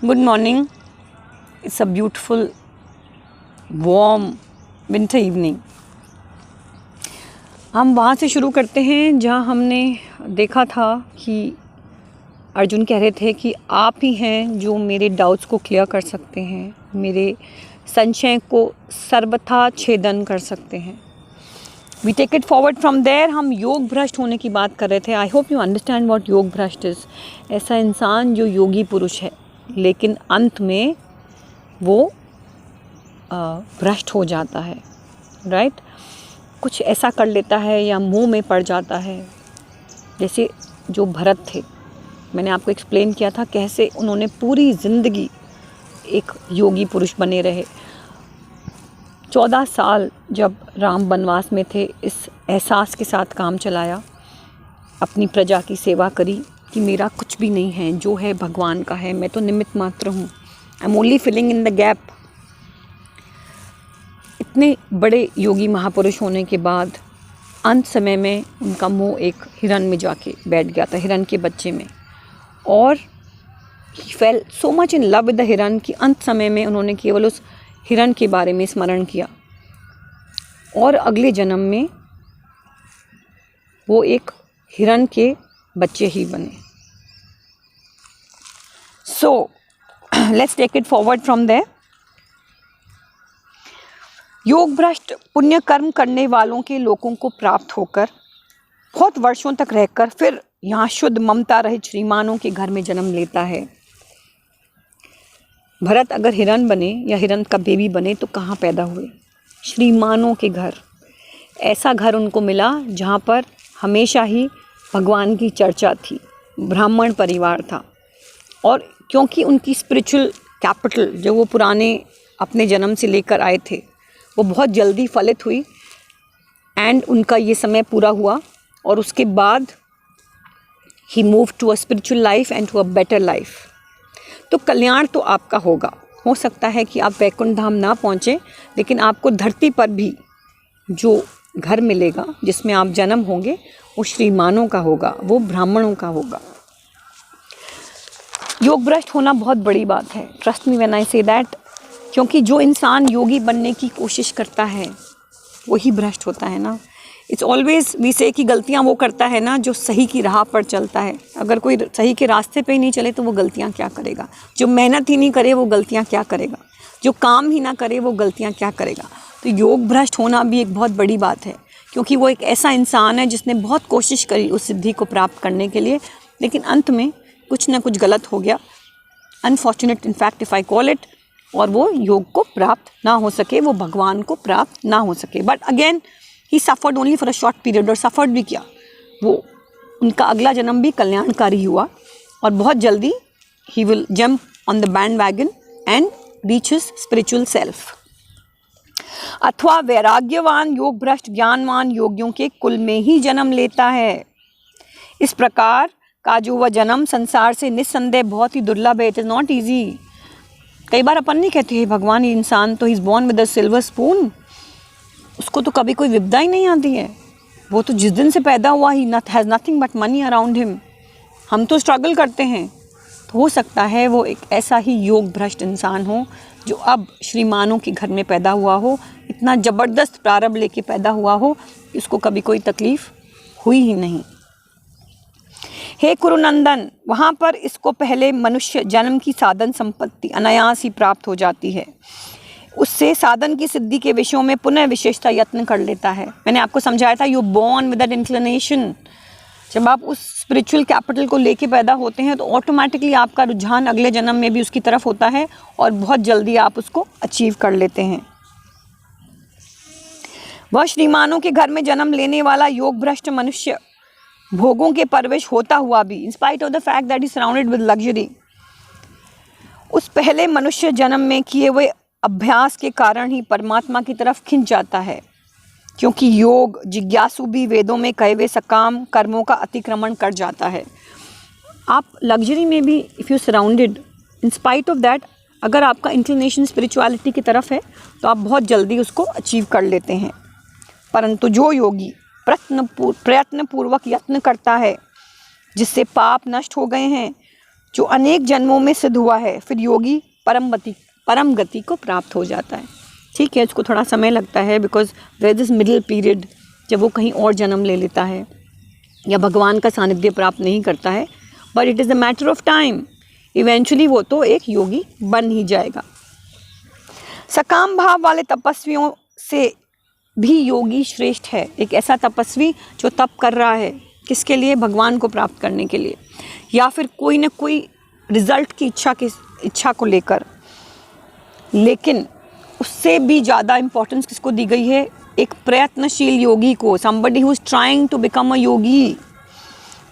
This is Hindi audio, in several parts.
Good morning. It's a beautiful, warm winter evening. हम वहाँ से शुरू करते हैं जहाँ हमने देखा था कि अर्जुन कह रहे थे कि आप ही हैं जो मेरे डाउट्स को क्लियर कर सकते हैं, मेरे संशय को सर्वथा छेदन कर सकते हैं. We take it forward from there. हम योग भ्रष्ट होने की बात कर रहे थे. I hope you understand what yog bhrasht is. ऐसा इंसान जो योगी पुरुष है लेकिन अंत में वो भ्रष्ट हो जाता है, राइट? कुछ ऐसा कर लेता है या मोह में पड़ जाता है. जैसे जो भरत थे, मैंने आपको एक्सप्लेन किया था कैसे उन्होंने पूरी ज़िंदगी एक योगी पुरुष बने रहे. 14 साल जब राम वनवास में थे, इस एहसास के साथ काम चलाया, अपनी प्रजा की सेवा करी कि मेरा कुछ भी नहीं है, जो है भगवान का है, मैं तो निमित्त मात्र हूँ. I am only filling in the gap. इतने बड़े योगी महापुरुष होने के बाद अंत समय में उनका मोह एक हिरन में जाके बैठ गया था, हिरन के बच्चे में. और he fell so much in love with the हिरन कि अंत समय में उन्होंने केवल उस हिरन के बारे में स्मरण किया और अगले जन्म में वो एक हिरन के बच्चे ही बने. So let's take it forward from there. योग भ्रष्ट पुण्य कर्म करने वालों के लोगों को प्राप्त होकर बहुत वर्षों तक रहकर फिर यहाँ शुद्ध ममता रहित श्रीमानों के घर में जन्म लेता है. भरत अगर हिरन बने या हिरन का बेबी बने तो कहाँ पैदा हुए? श्रीमानों के घर. ऐसा घर उनको मिला जहाँ पर हमेशा ही भगवान की चर्चा थी. ब्राह्मण परिवार था और क्योंकि उनकी स्पिरिचुअल कैपिटल जो वो पुराने अपने जन्म से लेकर आए थे वो बहुत जल्दी फलित हुई एंड उनका ये समय पूरा हुआ और उसके बाद he move to a spiritual life and to a better life. तो कल्याण तो आपका होगा. हो सकता है कि आप वैकुंठ धाम ना पहुँचे लेकिन आपको धरती पर भी जो घर मिलेगा जिसमें आप जन्म होंगे वो श्रीमानों का होगा, वो ब्राह्मणों का होगा. योग भ्रष्ट होना बहुत बड़ी बात है. Trust me when I say that. क्योंकि जो इंसान योगी बनने की कोशिश करता है वही भ्रष्ट होता है ना. इट्स ऑलवेज वी से कि गलतियाँ वो करता है ना जो सही की राह पर चलता है. अगर कोई सही के रास्ते पे ही नहीं चले तो वो गलतियाँ क्या करेगा? जो मेहनत ही नहीं करे वो गलतियाँ क्या करेगा? जो काम ही ना करे वो गलतियाँ क्या करेगा? तो योग भ्रष्ट होना भी एक बहुत बड़ी बात है क्योंकि वो एक ऐसा इंसान है जिसने बहुत कोशिश करी उस सिद्धि को प्राप्त करने के लिए लेकिन अंत में कुछ ना कुछ गलत हो गया. Unfortunate in fact if I call it. और वो योग को प्राप्त ना हो सके, वो भगवान को प्राप्त ना हो सके. But again he suffered only for a short period. और सफ़र्ड भी किया. वो उनका अगला जन्म भी कल्याणकारी हुआ और बहुत जल्दी he will jump on the band wagon and reach his spiritual self. अथवा वैराग्यवान योग भ्रष्ट ज्ञानवान योगियों के कुल में ही जन्म लेता है. इस प्रकार का जो वह जन्म संसार से निस्संदेह बहुत ही दुर्लभ है. It is not easy. कई बार अपन नहीं कहते हैं भगवान ये इंसान तो he is born with a silver spoon, उसको तो कभी कोई विपदा ही नहीं आती है. वो तो जिस दिन से पैदा हुआ he has nothing but money around him. हम तो स्ट्रगल करते हैं. तो हो सकता है वो एक ऐसा ही योग भ्रष्ट इंसान हो जो अब श्रीमानों के घर में पैदा हुआ हो, इतना ज़बरदस्त प्रारंभ लेके पैदा हुआ हो कि उसको कभी कोई तकलीफ़ हुई ही नहीं. हे कुरुनंदन, वहाँ पर इसको पहले मनुष्य जन्म की साधन संपत्ति अनायास ही प्राप्त हो जाती है. उससे साधन की सिद्धि के विषयों में पुनः विशेषता यत्न कर लेता है. मैंने आपको समझाया था you born with that inclination. जब आप उस स्पिरिचुअल कैपिटल को लेके पैदा होते हैं तो ऑटोमेटिकली आपका रुझान अगले जन्म में भी उसकी तरफ होता है और बहुत जल्दी आप उसको अचीव कर लेते हैं. वह श्रीमानों के घर में जन्म लेने वाला योग भ्रष्ट मनुष्य भोगों के परवेश होता हुआ भी in spite of the fact that is surrounded with luxury, उस पहले मनुष्य जन्म में किए हुए अभ्यास के कारण ही परमात्मा की तरफ खिंच जाता है. क्योंकि योग जिज्ञासु भी वेदों में कहे हुए सकाम कर्मों का अतिक्रमण कर जाता है. आप लग्जरी में भी if you surrounded in spite of that, अगर आपका इंक्लिनेशन स्पिरिचुअलिटी की तरफ है तो आप बहुत जल्दी उसको अचीव कर लेते हैं. परंतु जो योगी प्रयत्नपूर्वक यत्न करता है जिससे पाप नष्ट हो गए हैं जो अनेक जन्मों में सिद्ध हुआ है, फिर योगी परम गति को प्राप्त हो जाता है। ठीक है, इसको थोड़ा समय लगता है because there is middle period जब वो कहीं और जन्म ले लेता है या भगवान का सानिध्य प्राप्त नहीं करता है, but it is a matter of time. Eventually वो तो एक योगी बन ही जाएगा। सकाम भाव वाले तपस्वियों से भी योगी श्रेष्ठ है। एक ऐसा तपस्वी जो तप कर रहा है, किसके लिए? भगवान को प्राप्त करने के लिए, या फिर कोई न कोई रिजल्ट की इच्छा को लेकर। लेकिन उससे भी ज़्यादा इम्पोर्टेंस किसको दी गई है? एक प्रयत्नशील योगी को, somebody who is trying to become a योगी,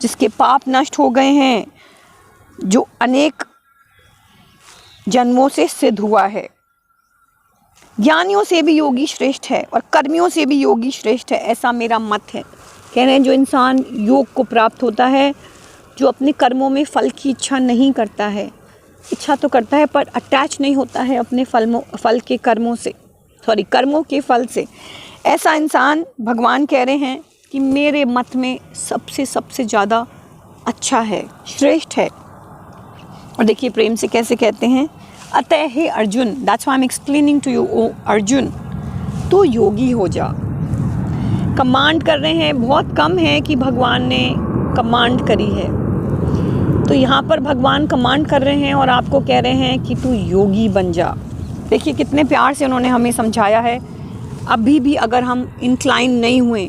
जिसके पाप नष्ट हो गए हैं, जो अनेक जन्मों से सिद्ध हुआ है। ज्ञानियों से भी योगी श्रेष्ठ है और कर्मियों से भी योगी श्रेष्ठ है, ऐसा मेरा मत है। कह रहे हैं जो इंसान योग को प्राप्त होता है, जो अपने कर्मों में फल की इच्छा नहीं करता है, इच्छा तो करता है पर अटैच नहीं होता है अपने फल के कर्मों के फल से, ऐसा इंसान भगवान कह रहे हैं कि मेरे मत में सबसे ज़्यादा अच्छा है, श्रेष्ठ है। और देखिए प्रेम से कैसे कहते हैं, अतः हे Arjun, that's why I am explaining to you, ओ अर्जुन, तू योगी हो जा। कमांड कर रहे हैं, बहुत कम है कि भगवान ने कमांड करी है, तो यहाँ पर भगवान कमांड कर रहे हैं और आपको कह रहे हैं कि तू योगी बन जा। देखिए कितने प्यार से उन्होंने हमें समझाया है। अभी भी अगर हम इंक्लाइन नहीं हुए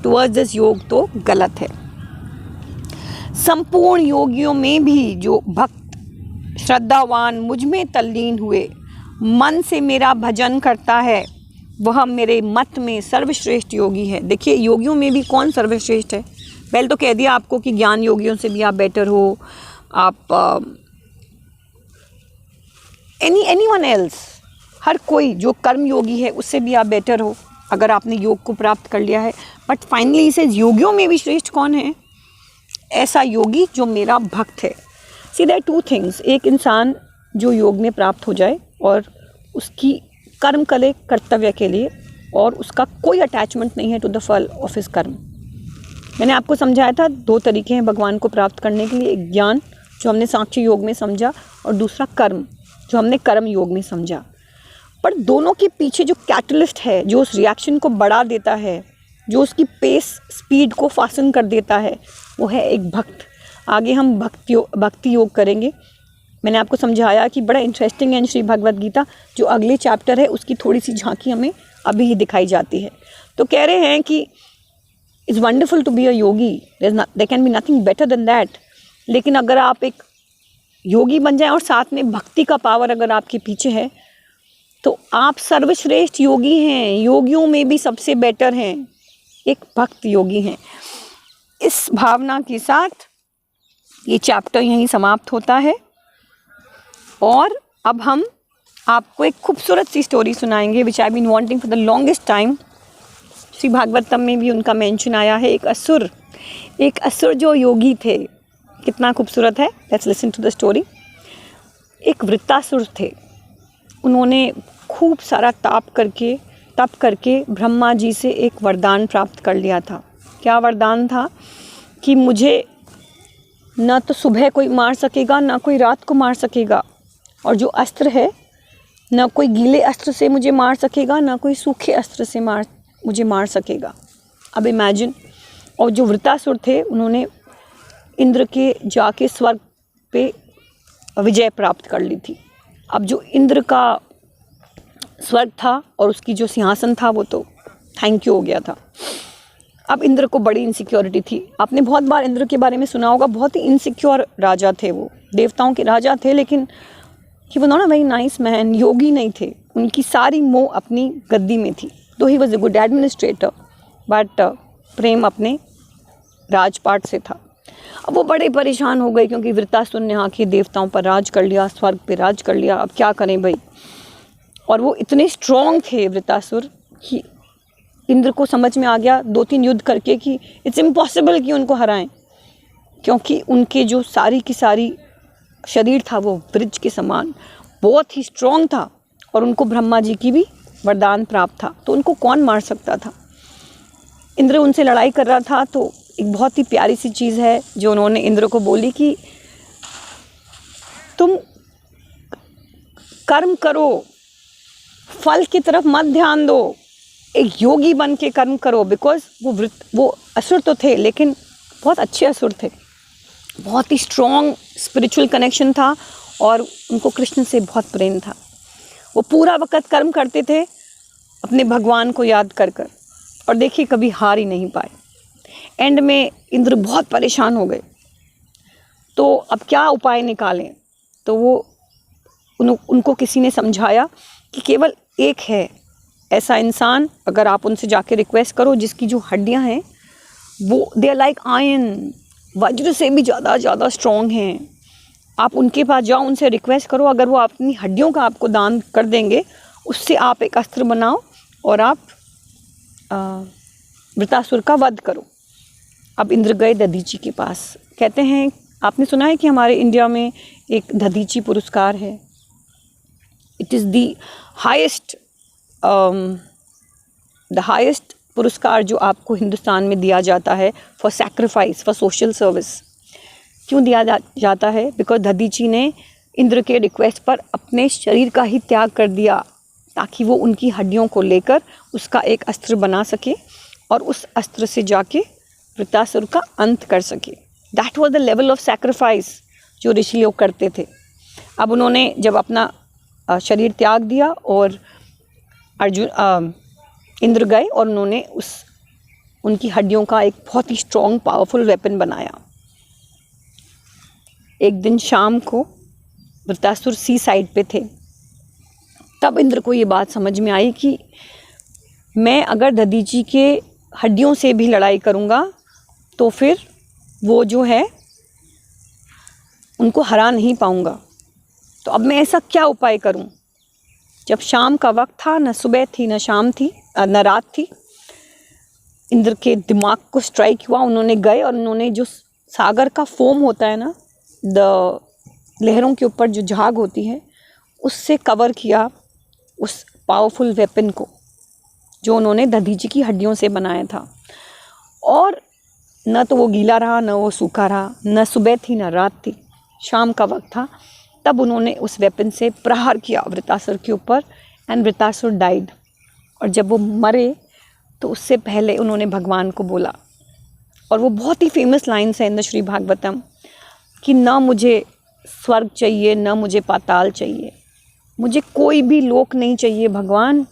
टुवर्ड्स दिस योग तो गलत है। संपूर्ण योगियों में भी जो भक्त श्रद्धावान मुझ में तल्लीन हुए मन से मेरा भजन करता है, वह मेरे मत में सर्वश्रेष्ठ योगी है। देखिए योगियों में भी कौन सर्वश्रेष्ठ है? पहले तो कह दिया आपको कि ज्ञान योगियों से भी आप बेटर हो, आप एनीवन एल्स, हर कोई जो कर्म योगी है उससे भी आप बेटर हो अगर आपने योग को प्राप्त कर लिया है। बट फाइनली इसे योगियों में भी श्रेष्ठ कौन है? ऐसा योगी जो मेरा भक्त है। सी देयर टू थिंग्स, एक इंसान जो योग में प्राप्त हो जाए और उसकी कर्म करे कर्तव्य के लिए और उसका कोई अटैचमेंट नहीं है टू द फल ऑफ हिज कर्म। मैंने आपको समझाया था 2 तरीके हैं भगवान को प्राप्त करने के लिए, एक ज्ञान जो हमने सांख्य योग में समझा और दूसरा कर्म जो हमने कर्म योग में समझा। पर दोनों के पीछे जो कैटलिस्ट है, जो उस रिएक्शन को बढ़ा देता है, जो उसकी स्पीड को फासन कर देता है, वो है एक भक्त। आगे हम भक्ति योग करेंगे। मैंने आपको समझाया कि बड़ा इंटरेस्टिंग है श्री भगवद गीता, जो अगले चैप्टर है उसकी थोड़ी सी झांकी हमें अभी ही दिखाई जाती है। तो कह रहे हैं कि it's wonderful to be a yogi, there can be nothing better than that. लेकिन अगर आप एक योगी बन जाएं और साथ में भक्ति का पावर अगर आपके पीछे है, तो आप सर्वश्रेष्ठ योगी हैं, योगियों में भी सबसे बेटर हैं, एक भक्त योगी हैं। इस भावना के साथ ये चैप्टर यहीं समाप्त होता है और अब हम आपको एक खूबसूरत सी स्टोरी सुनाएंगे which I been wanting for the longest time. Shri Bhagavatam में भी उनका मेंशन आया है। एक असुर जो योगी थे, कितना खूबसूरत है। Let's listen to the story. एक वृत्तासुर थे, उन्होंने खूब सारा तप करके ब्रह्मा जी से एक वरदान प्राप्त कर लिया था। क्या वरदान था? कि मुझे ना तो सुबह कोई मार सकेगा, ना कोई रात को मार सकेगा, और जो अस्त्र है ना कोई गीले अस्त्र से मुझे मार सकेगा, ना कोई सूखे अस्त्र से मुझे मार सकेगा। अब इमेजिन। और जो वृत्तासुर थे उन्होंने इंद्र के जाके स्वर्ग पे विजय प्राप्त कर ली थी। अब जो इंद्र का स्वर्ग था और उसकी जो सिंहासन था वो तो थैंक यू हो गया था। अब इंद्र को बड़ी इनसिक्योरिटी थी। आपने बहुत बार इंद्र के बारे में सुना होगा, बहुत ही इनसिक्योर राजा थे वो, देवताओं के राजा थे, लेकिन he was not a very nice man, योगी नहीं थे। उनकी सारी मोह अपनी गद्दी में थी। तो he was a good administrator, but प्रेम अपने राजपाट से था। अब वो बड़े परेशान हो गए क्योंकि वृत्तासुर ने आके देवताओं पर राज कर लिया, स्वर्ग पे राज कर लिया। अब क्या करें भाई। और वो इतने स्ट्रॉन्ग थे वृत्तासुर कि इंद्र को समझ में आ गया 2-3 युद्ध करके कि इट्स इम्पॉसिबल कि उनको हराएं, क्योंकि उनके जो सारी की सारी शरीर था वो वृक्ष के समान बहुत ही स्ट्रॉन्ग था और उनको ब्रह्मा जी की भी वरदान प्राप्त था। तो उनको कौन मार सकता था। इंद्र उनसे लड़ाई कर रहा था। तो एक बहुत ही प्यारी सी चीज़ है जो उन्होंने इंद्र को बोली कि तुम कर्म करो, फल की तरफ मत ध्यान दो, एक योगी बन के कर्म करो। बिकॉज वो असुर तो थे, लेकिन बहुत अच्छे असुर थे, बहुत ही स्ट्रॉन्ग स्पिरिचुअल कनेक्शन था और उनको कृष्ण से बहुत प्रेम था। वो पूरा वक़्त कर्म करते थे अपने भगवान को याद कर कर, और देखिए कभी हार ही नहीं पाए। एंड में इंद्र बहुत परेशान हो गए, तो अब क्या उपाय निकालें। तो वो उनको किसी ने समझाया कि केवल एक है ऐसा इंसान, अगर आप उनसे जाके रिक्वेस्ट करो, जिसकी जो हड्डियां हैं वो दे आर लाइक आयरन, वज्र से भी ज़्यादा स्ट्रॉन्ग हैं। आप उनके पास जाओ, उनसे रिक्वेस्ट करो, अगर वो अपनी हड्डियों का आपको दान कर देंगे, उससे आप एक अस्त्र बनाओ और आप वृतासुर का वध करो। अब इंद्र गए दधीची के पास। कहते हैं, आपने सुना है कि हमारे इंडिया में एक दधीची पुरस्कार है। इट इज़ द हाईएस्ट पुरस्कार जो आपको हिंदुस्तान में दिया जाता है for sacrifice, for social service. क्यों दिया जाता है? बिकॉज दधीची ने इंद्र के रिक्वेस्ट पर अपने शरीर का ही त्याग कर दिया, ताकि वो उनकी हड्डियों को लेकर उसका एक अस्त्र बना सके और उस अस्त्र से जाके वृतासुर का अंत कर सके। That was the level of sacrifice जो ऋषि लोग करते थे। अब उन्होंने जब अपना शरीर त्याग दिया और इंद्र गए और उन्होंने उनकी हड्डियों का एक बहुत ही स्ट्रॉन्ग पावरफुल वेपन बनाया। एक दिन शाम को वृतासुर सी साइड पे थे, तब इंद्र को ये बात समझ में आई कि मैं अगर दधीची के हड्डियों से भी लड़ाई करूँगा तो फिर वो जो है उनको हरा नहीं पाऊँगा। तो अब मैं ऐसा क्या उपाय करूं? जब शाम का वक्त था, न सुबह थी न शाम थी न रात थी, इंद्र के दिमाग को स्ट्राइक हुआ। उन्होंने गए और उन्होंने जो सागर का फोम होता है ना, लहरों के ऊपर जो झाग होती है, उससे कवर किया उस पावरफुल वेपन को जो उन्होंने दधीची की हड्डियों से बनाया था। और न तो वो गीला रहा, न वो सूखा रहा, न सुबह थी न रात थी, शाम का वक्त था। तब उन्होंने उस वेपन से प्रहार किया वृतासुर के ऊपर एंड वृतासुर डाइड। और जब वो मरे तो उससे पहले उन्होंने भगवान को बोला, और वो बहुत ही फेमस लाइन्स है इन द श्री भागवतम, कि ना मुझे स्वर्ग चाहिए, ना मुझे पाताल चाहिए, मुझे कोई भी लोक नहीं चाहिए भगवान,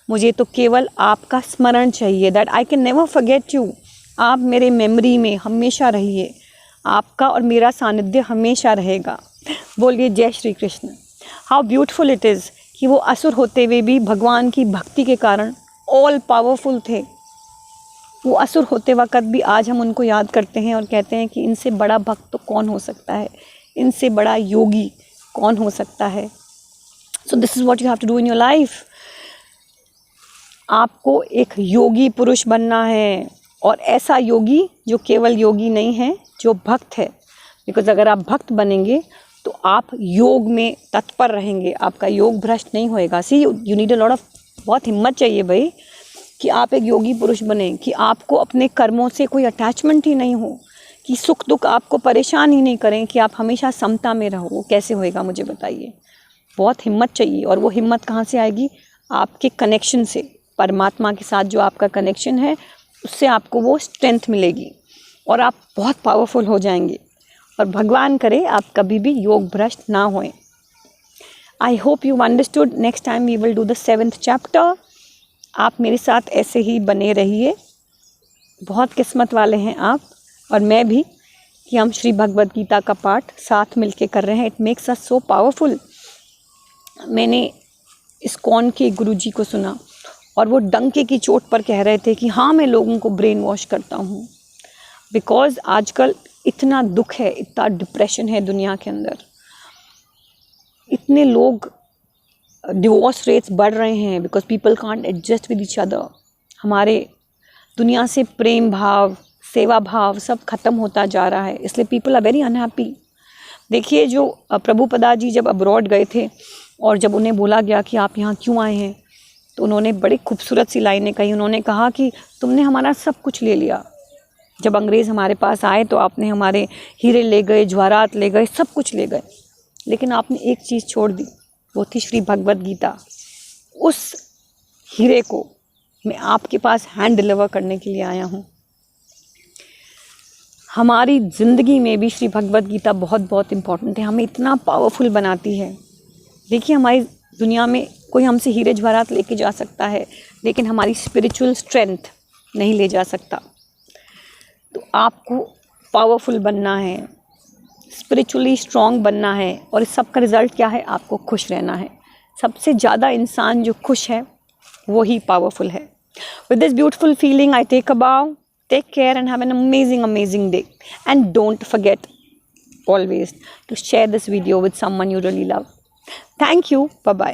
मुझे तो केवल आपका स्मरण चाहिए। That I can never forget you. आप मेरे मेमोरी में हमेशा रहिए, आपका और मेरा सानिध्य हमेशा रहेगा। बोलिए जय Shri Krishna. How beautiful it is कि वो असुर होते हुए भी भगवान की भक्ति के कारण ऑल पावरफुल थे। वो असुर होते वक्त भी आज हम उनको याद करते हैं और कहते हैं कि इनसे बड़ा भक्त तो कौन हो सकता है, इनसे बड़ा योगी कौन हो सकता है। So this is what you have to do in your life. आपको एक योगी पुरुष बनना है, और ऐसा योगी जो केवल योगी नहीं है, जो भक्त है। बिकॉज अगर आप भक्त बनेंगे तो आप योग में तत्पर रहेंगे, आपका योग भ्रष्ट नहीं होएगा। See you need a lot of, बहुत हिम्मत चाहिए भाई कि आप एक योगी पुरुष बने, कि आपको अपने कर्मों से कोई अटैचमेंट ही नहीं हो, कि सुख दुख आपको परेशान ही नहीं करें, कि आप हमेशा समता में रहो। वो कैसे होएगा मुझे बताइए। बहुत हिम्मत चाहिए, और वो हिम्मत कहाँ से आएगी? आपके कनेक्शन से, परमात्मा के साथ जो आपका कनेक्शन है उससे आपको वो स्ट्रेंथ मिलेगी और आप बहुत पावरफुल हो जाएंगे। और भगवान करे आप कभी भी योग भ्रष्ट ना होएं। I hope you understood. Next time we will do the 7th chapter. आप मेरे साथ ऐसे ही बने रहिए। बहुत किस्मत वाले हैं आप और मैं भी कि हम श्री भगवद गीता का पाठ साथ मिलके कर रहे हैं। It makes us so powerful. मैंने इस्कॉन के गुरुजी को सुना और वो डंके की चोट पर कह रहे थे कि हाँ, मैं लोगों को ब्रेन वॉश करता हूँ। बिकॉज आजकल इतना दुख है, इतना डिप्रेशन है दुनिया के अंदर, इतने लोग, डिवोर्स रेट्स बढ़ रहे हैं because people can't adjust with each other. हमारे दुनिया से प्रेम भाव, सेवा भाव सब खत्म होता जा रहा है, इसलिए पीपल आर वेरी अनहैप्पी। देखिए, जो प्रभुपदा जी जब अब्रॉड गए थे और जब उन्हें बोला गया कि आप यहाँ क्यों आए हैं, तो उन्होंने बड़ी खूबसूरत सी लाइनें कही। उन्होंने कहा कि तुमने हमारा सब कुछ ले लिया। जब अंग्रेज़ हमारे पास आए तो आपने हमारे हीरे ले गए, जवाहरात ले गए, सब कुछ ले गए, लेकिन आपने एक चीज़ छोड़ दी, वो थी श्री भगवद गीता। उस हीरे को मैं आपके पास हैंड डिलीवर करने के लिए आया हूँ। हमारी ज़िंदगी में भी श्री भगवद गीता बहुत बहुत इम्पॉर्टेंट है, हमें इतना पावरफुल बनाती है। देखिए, हमारी दुनिया में कोई हमसे हीरे जवाहरात लेके जा सकता है, लेकिन हमारी स्पिरिचुअल स्ट्रेंथ नहीं ले जा सकता। तो आपको पावरफुल बनना है, स्पिरिचुअली स्ट्रॉन्ग बनना है, और इस सब का रिज़ल्ट क्या है? आपको खुश रहना है। सबसे ज़्यादा इंसान जो खुश है वो ही पावरफुल है। With this beautiful feeling I take a bow. Take care and have an amazing day. And don't forget always to share this video with someone you really love. Thank you. Bye-bye.